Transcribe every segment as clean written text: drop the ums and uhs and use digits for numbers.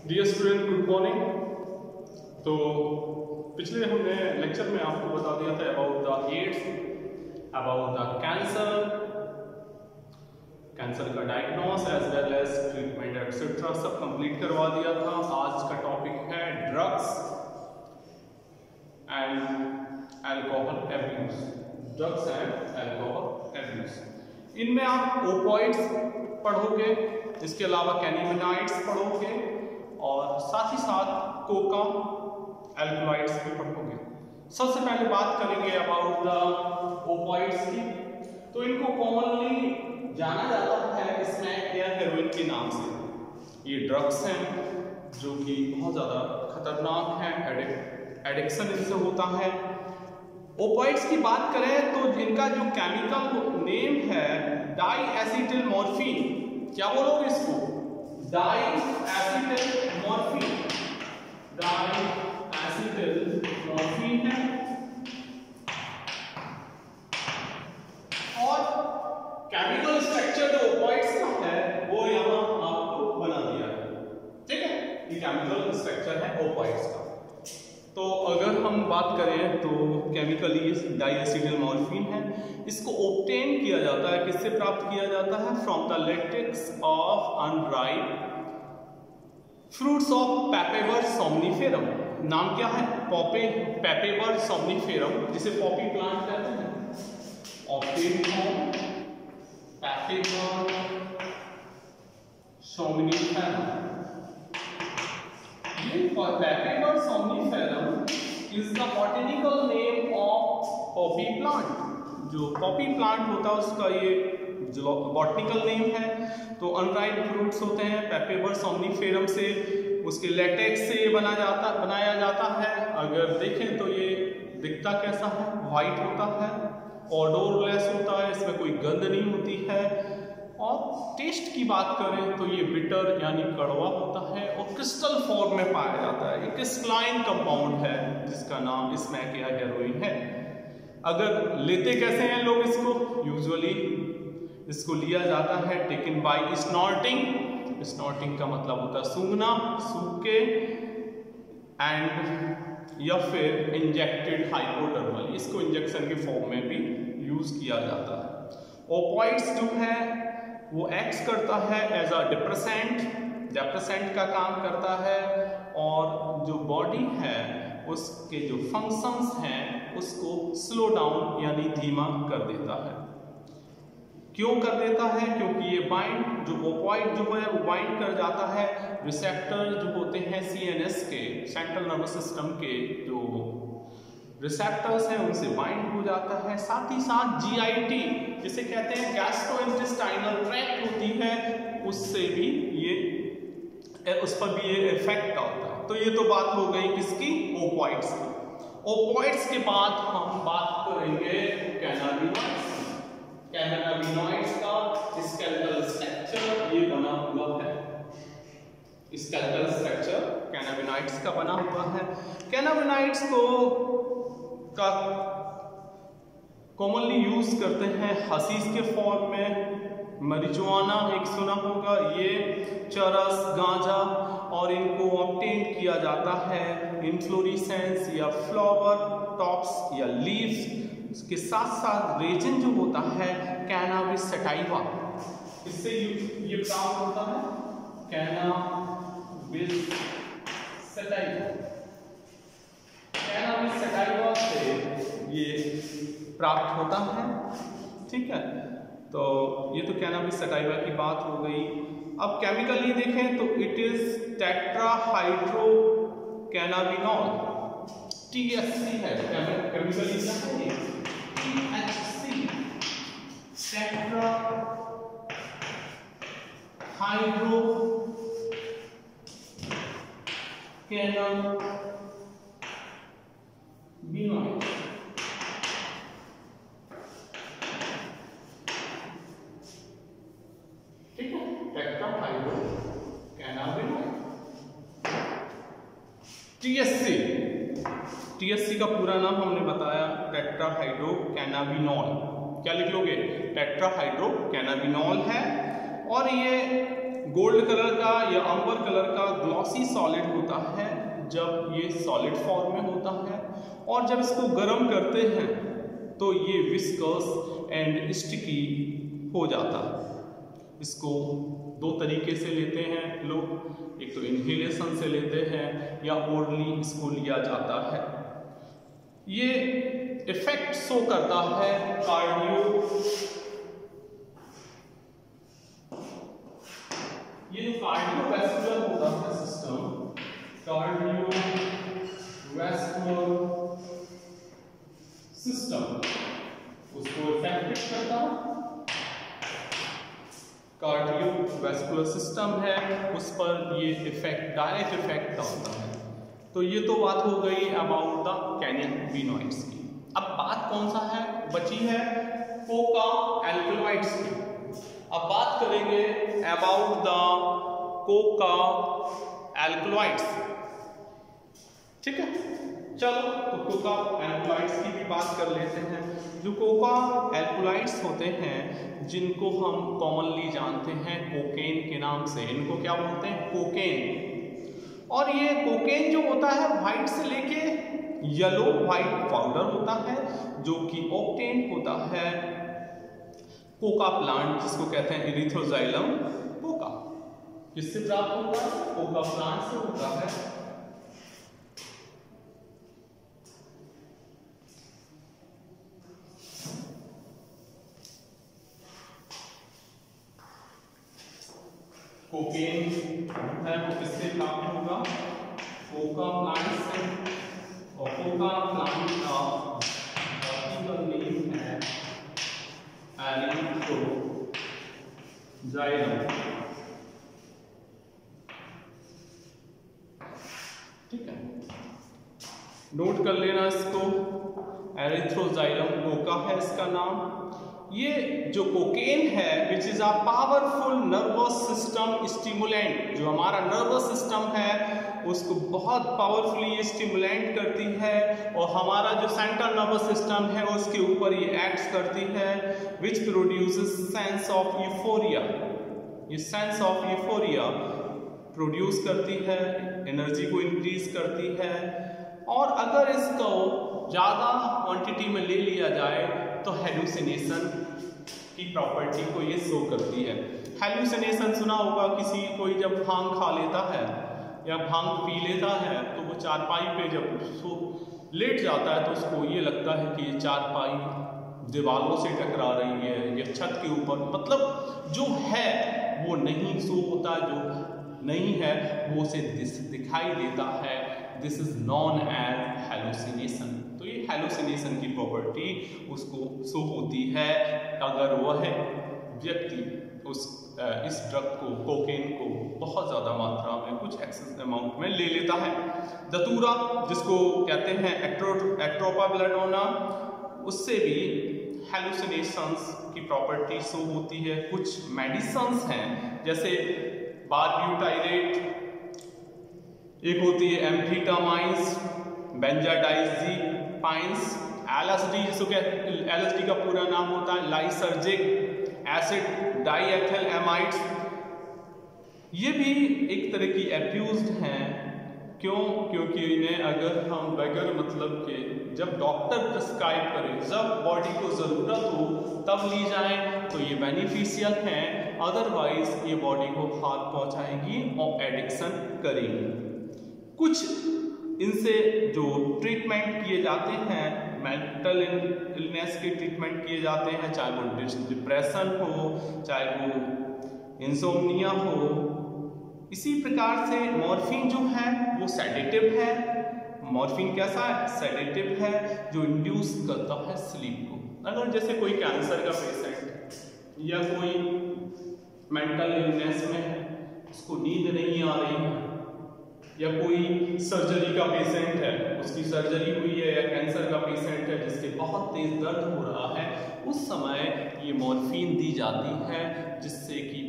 Dear student, good morning. तो पिछले हमने लेक्चर में आपको बता दिया था about the AIDS, about the cancer का diagnose as well as treatment etcetera सब कंप्लीट करवा दिया था। आज का टॉपिक है drugs and alcohol abuse. Drugs and alcohol abuse, इनमें आप ओपियोइड्स पढ़ोगे, इसके अलावा कैनाबिनॉइड्स पढ़ोगे और साथ ही साथ कोका एल्कलॉइड्स भी पढ़ोगे। सबसे पहले बात करेंगे अबाउट द ओपियोइड्स की। तो इनको कॉमनली जाना जाता है स्मैक या हेरोइन के नाम से। ये ड्रग्स हैं जो कि बहुत ज़्यादा खतरनाक हैं, एडिक्शन इनसे होता है। ओपियोइड्स की बात करें तो इनका जो केमिकल नेम है डाई एसिटिल मॉर्फिन। क्या बोलोगे इसको? Diacetyl morphine. Diacetyl morphine है और केमिकल स्ट्रक्चर जो ओपियोइड्स का है वो यहाँ आपको बना दिया है। ठीक है, ये केमिकल स्ट्रक्चर है ओपियोइड्स का। तो अगर हम बात करें तो केमिकली डाई एसिटिल मॉर्फिन है। इसको ऑब्टेन किया जाता है, किससे प्राप्त किया जाता है? From the latex of unripe fruits of पेपेवर सोमनिफेरम। नाम क्या है? पेपेवर सोमनिफेरम, जिसे पॉपी प्लांट कहते हैं। Obtain from पेपेवर सोमनिफेरम। पेपेवर सोमनिफेरम is the botanical name of Poppy plant. जो पॉपी प्लांट होता है उसका ये बॉटनिकल नेम है। तो अनराइप फ्रूट्स होते हैं पेपेवर सोमनिफेरम से, उसके लेटेक्स से बनाया जाता है। अगर देखें तो ये दिखता कैसा है? वाइट होता है, ओडोरलेस होता है, इसमें कोई गंध नहीं होती है। और टेस्ट की बात करें तो ये बिटर यानी कड़वा होता है और क्रिस्टल फॉर्म में पाया जाता है। एक क्रिस्टलाइन कंपाउंड है जिसका नाम स्मैक या हेरोइन है। अगर लेते कैसे हैं लोग इसको? यूजुअली इसको लिया जाता है टेकन बाय स्नॉर्टिंग। स्नॉर्टिंग का मतलब होता है सूंघना, सूंघ के, एंड या फिर इंजेक्टेड हाइपोडर्मल। इसको इंजेक्शन के फॉर्म में भी यूज किया जाता है। ओपियोइड्स जो है वो एक्ट करता है एज अ डिप्रेसेंट का काम करता है और जो बॉडी है उसके जो फंक्शंस हैं उसको स्लो डाउन यानी धीमा कर देता है। क्यों कर देता है? क्योंकि ये जो ओपियोइड जो है वो बाइंड कर जाता है रिसेप्टर जो होते हैं सीएनएस के, सेंट्रल नर्वस सिस्टम के जो रिसेप्टर्स हैं उनसे बाइंड हो जाता है। साथ ही साथ जीआईटी जिसे कहते हैं गैस्ट्रोइंटेस्टाइनल ट्रैक्ट होती है, उससे भी उस पर भी ये इफेक्ट डालता है। तो ये तो बात हो गई किसकी? ओपियोइड्स की। ओपियोइड्स के बाद हम बात करेंगे कैनाबिनॉइड्स। कैनाबिनॉइड्स का स्केलेटल स्ट्रक्चर ये बना हुआ है। स्केलेटल स्ट्रक्चर कैनाबिनॉइड्स का बना हुआ है। कैनाबिनॉइड्स का कॉमनली यूज करते हैं हशीश के फॉर्म में। marijuana एक सुना होगा, ये चरस, गांजा, और इनको ऑब्टेन किया जाता है इन्फ्लोरेसेंस या फ्लावर टॉप्स या लीव्स। इसके साथ साथ रेजिन जो होता है कैनाबिस सटाइवा, इससे ये प्राप्त होता है। कैनाबिस सटाइवा, कैनाबिस सटाइवा से ये प्राप्त होता है। ठीक है, तो ये तो कैनाबिस सटाइवा की बात हो गई। अब केमिकली देखें तो इट इज टेट्राहाइड्रो कैनाबिनॉल, THC है। केमिकली क्या है? THC, tetrahydro कैनाबिनॉल। THC का पूरा नाम हमने बताया टेट्राहाइड्रो कैनाबिनॉल। क्या लिख लोगे? टेट्राहाइड्रो कैनाबिनॉल है और ये गोल्ड कलर का या अंबर कलर का ग्लॉसी सॉलिड होता है जब ये सॉलिड फॉर्म में होता है, और जब इसको गर्म करते हैं तो ये विस्कस एंड स्टिकी हो जाता है। इसको दो तरीके से लेते हैं लोग, एक तो इनहेलेशन से लेते हैं या ओरली इसको लिया जाता है। ये इफेक्ट शो करता है ये जो कार्डियोवैस्कुलर होता है सिस्टम, कार्डियोवैस्कुलर सिस्टम उसको इफेक्ट करता है। कार्डियोवैस्कुलर सिस्टम है उस पर ये इफेक्ट, डायरेक्ट इफेक्ट डालता है। तो ये तो बात हो गई अबाउट द कैनियोबिनॉइड्स की। अब बात कौन सा है बची है, कोका एल्कलॉइड्स की। अब बात करेंगे अबाउट द कोका एल्कलॉइड्स, ठीक है। चलो तो कोका एल्कलॉइड्स की भी बात कर लेते हैं। जो कोका एल्कलॉइड्स होते हैं जिनको हम कॉमनली जानते हैं कोकेन के नाम से, इनको क्या बोलते हैं, कोकेन। और ये कोकेन जो होता है व्हाइट से लेके येलो व्हाइट पाउडर होता है जो कि ऑब्टेन होता है कोका प्लांट, जिसको कहते हैं एरिथ्रोजाइलम कोका। किससे प्राप्त होता है, कोका प्लांट से होता है। कोकेन है वो किससे प्राप्त होगा, कोका प्लांट से। और कोका प्लांट का बॉटनिकल नेम है एरिथ्रोजाइलम, ठीक है। नोट कर लेना इसको, एरिथ्रोजाइलम कोका है इसका नाम। ये जो कोकेन है which is a powerful nervous system stimulant, जो हमारा नर्वस सिस्टम है उसको बहुत पावरफुली स्टिमुलेंट करती है, और हमारा जो सेंट्रल नर्वस सिस्टम है उसके ऊपर ये एक्ट करती है, which produces sense of euphoria. ये सेंस ऑफ यूफोरिया प्रोड्यूस करती है, एनर्जी को इंक्रीज करती है। और अगर इसको ज़्यादा क्वांटिटी में ले लिया जाए तो हेलुसिनेशन की प्रॉपर्टी को ये शो करती है। हेलुसिनेशन सुना होगा, किसी कोई जब भांग खा लेता है या भांग पी लेता है तो वो चारपाई पे जब लेट जाता है तो उसको ये लगता है कि ये चारपाई दीवारों से टकरा रही है या छत के ऊपर, मतलब जो है वो नहीं शो होता, जो नहीं है वो उसे दिखाई देता है। This is known as hallucination. तो ये हेलुसिनेशन की प्रॉपर्टी उसको शो होती है अगर वह व्यक्ति इस ड्रग को, कोकेन को बहुत ज़्यादा मात्रा में, कुछ एक्सेस अमाउंट में ले लेता है। दतूरा जिसको कहते हैं एक्ट्रोपा बेलाडोना, उससे भी हेलुसिनेशंस की प्रॉपर्टी शो होती है। कुछ मेडिसिन्स हैं जैसे बारब्यूटाइरेट, एक होती है एम्फेटामाइंस, बेंजाडाइज़ेपाइंस, एलएसडी जिसको एलएसडी का पूरा नाम होता है लाइसर्जिक एसिड डाइएथिल एमाइड्स। ये भी एक तरह की एब्यूज्ड हैं। क्यों? क्योंकि इन्हें अगर हम बगैर मतलब के, जब डॉक्टर प्रिस्क्राइब करे, जब बॉडी को ज़रूरत हो तब ली जाए तो ये बेनिफिशियल हैं, अदरवाइज ये बॉडी को हार्म पहुंचाएगी और एडिक्शन करेगी। कुछ इनसे जो ट्रीटमेंट किए जाते हैं, मेंटल इलनेस के ट्रीटमेंट किए जाते हैं, चाहे वो डिप्रेशन हो, चाहे वो इंसोम्निया हो। इसी प्रकार से मॉर्फिन जो है वो सेडेटिव है। मॉर्फिन कैसा है? सेडेटिव है, जो इंड्यूस करता है स्लीप को। अगर जैसे कोई कैंसर का पेशेंट या कोई मेंटल इलनेस में है, उसको नींद नहीं आ रही है, या कोई सर्जरी का पेशेंट है, उसकी सर्जरी हुई है, या कैंसर का पेशेंट है जिसके बहुत तेज दर्द हो रहा है, उस समय ये मॉर्फिन दी जाती है जिससे कि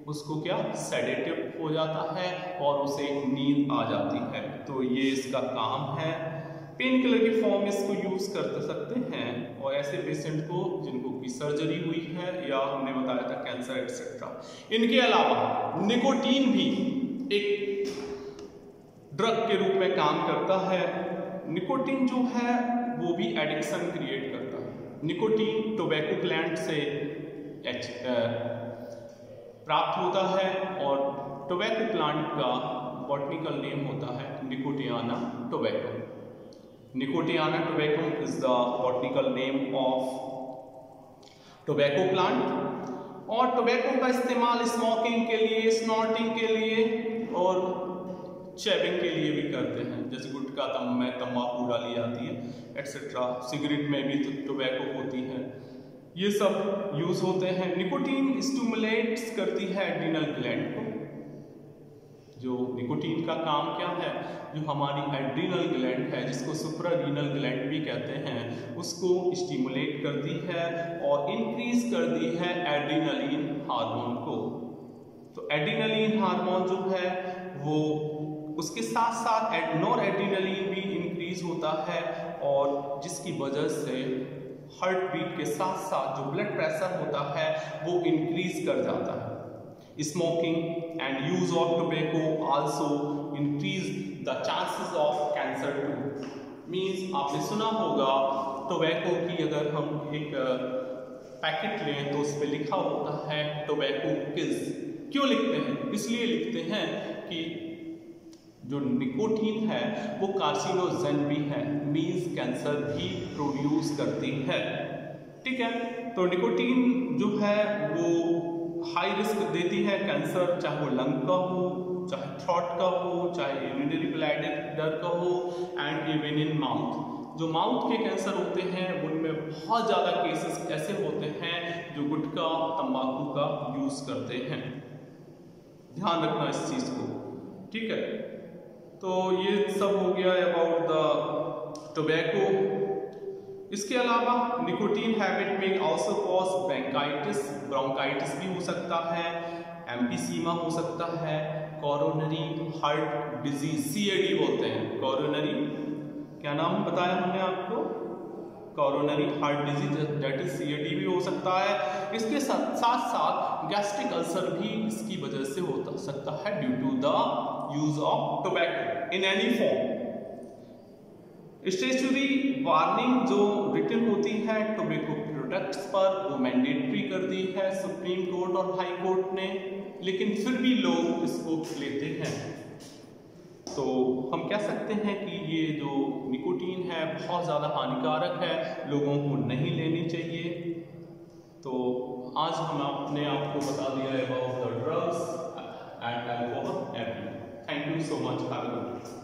उसको क्या सेडेटिव हो जाता है और उसे नींद आ जाती है। तो ये इसका काम है। पेन किलर की फॉर्म में इसको यूज कर सकते हैं, और ऐसे पेशेंट को जिनको की सर्जरी हुई है या हमने बताया था कैंसर एक्सेट्रा। इनके अलावा निकोटीन भी एक ड्रग के रूप में काम करता है। निकोटीन जो है वो भी एडिक्शन क्रिएट करता है। निकोटीन टोबैको प्लांट से प्राप्त होता है, और टोबैको प्लांट का बॉटनिकल नेम होता है Nicotiana tobacco. Nicotiana tobacco is the botanical name of tobacco plant. और टोबैको का इस्तेमाल स्मोकिंग के लिए, स्नॉटिंग के लिए और चैविंग के लिए भी करते हैं, जैसे गुटखा में तंबाकू डाली जाती है एक्सेट्रा, सिगरेट में भी टोबैको होती है, ये सब यूज होते हैं। निकोटीन स्टिमुलेट्स करती है एड्रिनल ग्लैंड को। जो निकोटीन का काम क्या है, जो हमारी एड्रिनल ग्लैंड है जिसको सुप्रारीनल ग्लैंड भी कहते हैं, उसको स्टिमुलेट करती है और इंक्रीज करती है एड्रिनलिन हार्मोन को। तो एड्रिनलिन हार्मोन जो है वो उसके साथ साथ नॉर एड्रिनलिन भी इंक्रीज होता है, और जिसकी वजह से हार्ट बीट के साथ साथ जो ब्लड प्रेशर होता है वो इंक्रीज कर जाता है। Smoking and use of tobacco also increase the chances of cancer too. Means आपने सुना होगा टोबैको की अगर हम एक पैकेट लें तो उस पर लिखा होता है टोबैको किल्स। क्यों लिखते हैं? इसलिए लिखते हैं कि जो निकोटीन है वो कार्सिनोजेन भी है, मीन्स कैंसर भी प्रोड्यूस करती है। ठीक है, तो निकोटीन जो है वो हाई रिस्क देती है कैंसर, चाहे वो लंग का हो, चाहे थ्रोट का हो, चाहे यूरिनरी ब्लैडर का हो, एंड इवन इन माउथ। जो माउथ के कैंसर होते हैं उनमें बहुत ज़्यादा केसेस ऐसे होते हैं जो गुटखा तंबाकू का यूज करते हैं। ध्यान रखना इस चीज को। ठीक है, तो ये सब हो गया अबाउट द टोबैको। इसके अलावा निकोटीन हैबिट में आल्सो कॉज ब्रोंकाइटिस भी हो सकता है, एम्फीसीमा हो सकता है, कोरोनरी हार्ट डिजीज सीएडी बोलते हैं। कोरोनरी क्या नाम बताया हमने आपको? Coronary heart disease, that is CAD भी हो सकता है। इसके साथ साथ गैस्ट्रिक अल्सर भी इसकी वजह से हो सकता है due to the use of tobacco in any form. Statutory warning जो रिटन होती है टोबैको प्रोडक्ट्स पर वो मैंडेटरी कर दी है सुप्रीम कोर्ट और हाई कोर्ट ने, लेकिन फिर भी लोग इसको लेते हैं। तो हम कह सकते हैं कि ये जो निकोटीन है बहुत ज़्यादा हानिकारक है, लोगों को नहीं लेनी चाहिए। तो आज हमने आपको बता दिया about the drugs and alcohol abuse. Thank you so much. Have a good day.